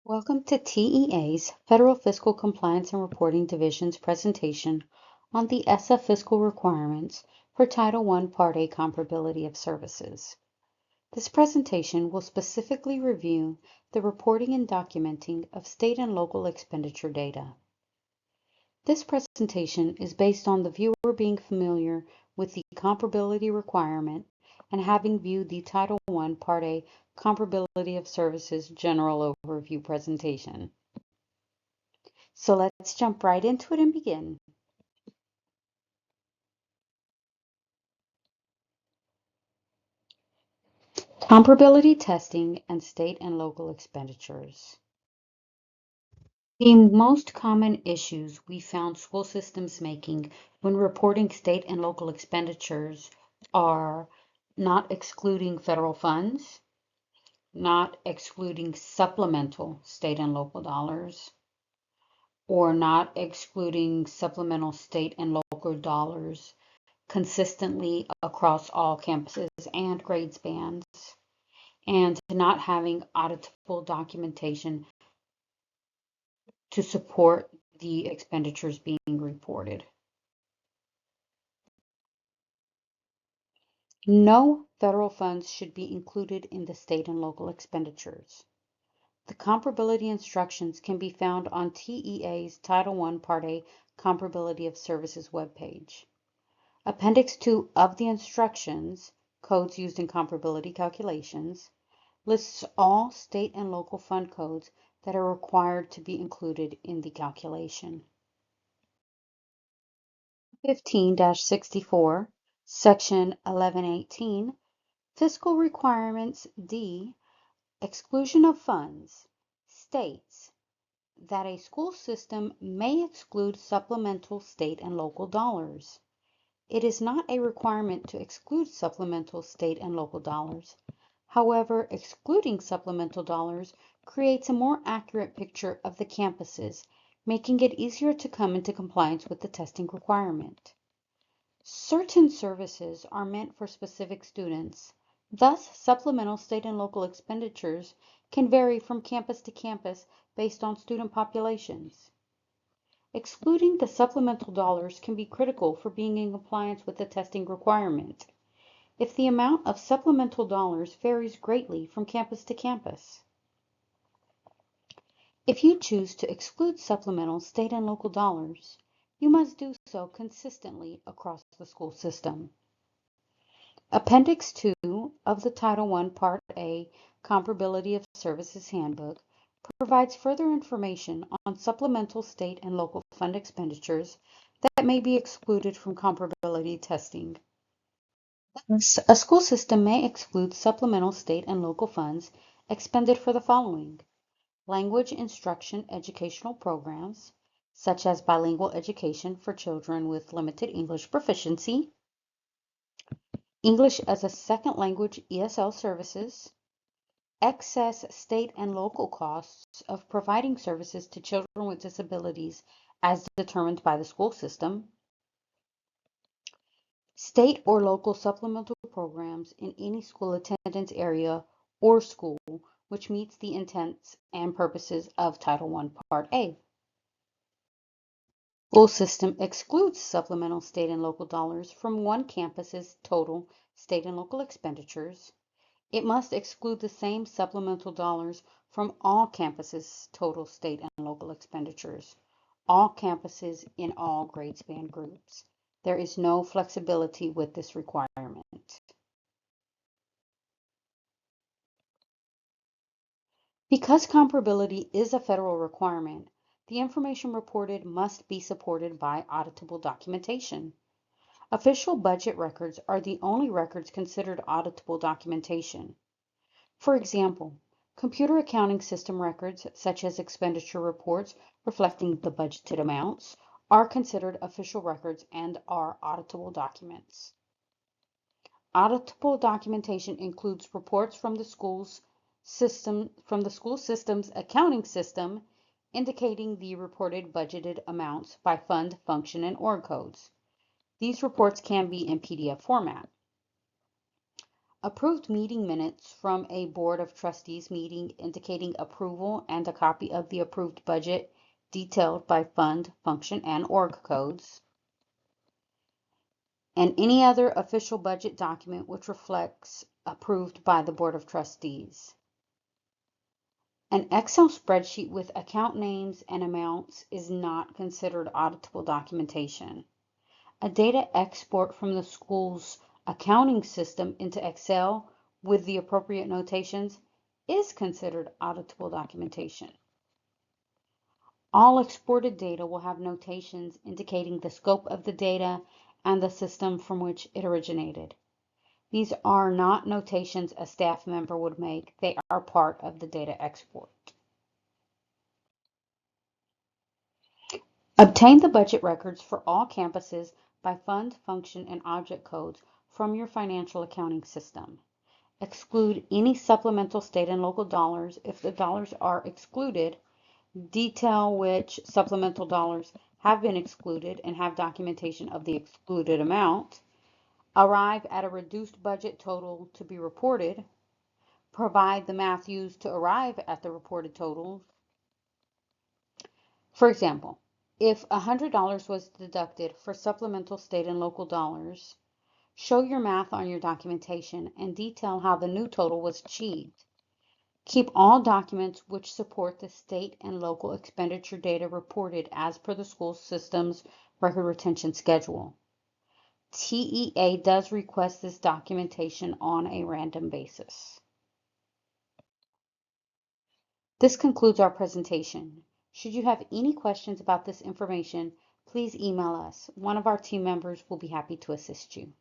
Welcome to TEA's Federal Fiscal Compliance and Reporting Division's presentation on the ESSA fiscal requirements for Title I Part A Comparability of Services. This presentation will specifically review the reporting and documenting of state and local expenditure data. This presentation is based on the viewer being familiar with the comparability requirement and having viewed the Title I Part A Comparability of Services General Overview presentation. So let's jump right into it and begin. Comparability testing and state and local expenditures. The most common issues we found school systems making when reporting state and local expenditures are not excluding federal funds, not excluding supplemental state and local dollars, or not excluding supplemental state and local dollars consistently across all campuses and grade bands, and not having auditable documentation to support the expenditures being reported. No federal funds should be included in the state and local expenditures. The comparability instructions can be found on TEA's Title I Part A Comparability of Services webpage. Appendix 2 of the instructions, codes used in comparability calculations, lists all state and local fund codes that are required to be included in the calculation. 15-64, Section 1118, Fiscal Requirements D, Exclusion of Funds, states that a school system may exclude supplemental state and local dollars. It is not a requirement to exclude supplemental state and local dollars. However, excluding supplemental dollars creates a more accurate picture of the campuses, making it easier to come into compliance with the testing requirement. Certain services are meant for specific students. Thus, supplemental state and local expenditures can vary from campus to campus based on student populations. Excluding the supplemental dollars can be critical for being in compliance with the testing requirement if the amount of supplemental dollars varies greatly from campus to campus. If you choose to exclude supplemental state and local dollars, you must do so consistently across the school system. Appendix 2 of the Title I Part A Comparability of Services Handbook provides further information on supplemental state and local fund expenditures that may be excluded from comparability testing. Thus, a school system may exclude supplemental state and local funds expended for the following: language instruction educational programs, such as bilingual education for children with limited English proficiency, English as a second language ESL services, excess state and local costs of providing services to children with disabilities as determined by the school system, state or local supplemental programs in any school attendance area or school which meets the intents and purposes of Title I Part A. School system excludes supplemental state and local dollars from one campus's total state and local expenditures. It must exclude the same supplemental dollars from all campuses' total state and local expenditures, all campuses in all grade span groups. There is no flexibility with this requirement. Because comparability is a federal requirement, the information reported must be supported by auditable documentation. Official budget records are the only records considered auditable documentation. For example, computer accounting system records, such as expenditure reports reflecting the budgeted amounts, are considered official records and are auditable documents. Auditable documentation includes reports from the school system's accounting system indicating the reported budgeted amounts by fund, function, and org codes. These reports can be in PDF format. Approved meeting minutes from a Board of Trustees meeting indicating approval and a copy of the approved budget detailed by fund, function, and org codes, and any other official budget document which reflects approved by the Board of Trustees. An Excel spreadsheet with account names and amounts is not considered auditable documentation. A data export from the school's accounting system into Excel with the appropriate notations is considered auditable documentation. All exported data will have notations indicating the scope of the data and the system from which it originated. These are not notations a staff member would make. They are part of the data export. Obtain the budget records for all campuses by fund, function, and object codes from your financial accounting system. Exclude any supplemental state and local dollars. If the dollars are excluded, detail which supplemental dollars have been excluded and have documentation of the excluded amount. Arrive at a reduced budget total to be reported. Provide the math used to arrive at the reported totals. For example, if $100 was deducted for supplemental state and local dollars, show your math on your documentation and detail how the new total was achieved. Keep all documents which support the state and local expenditure data reported as per the school system's record retention schedule. TEA does request this documentation on a random basis. This concludes our presentation. Should you have any questions about this information, please email us. One of our team members will be happy to assist you.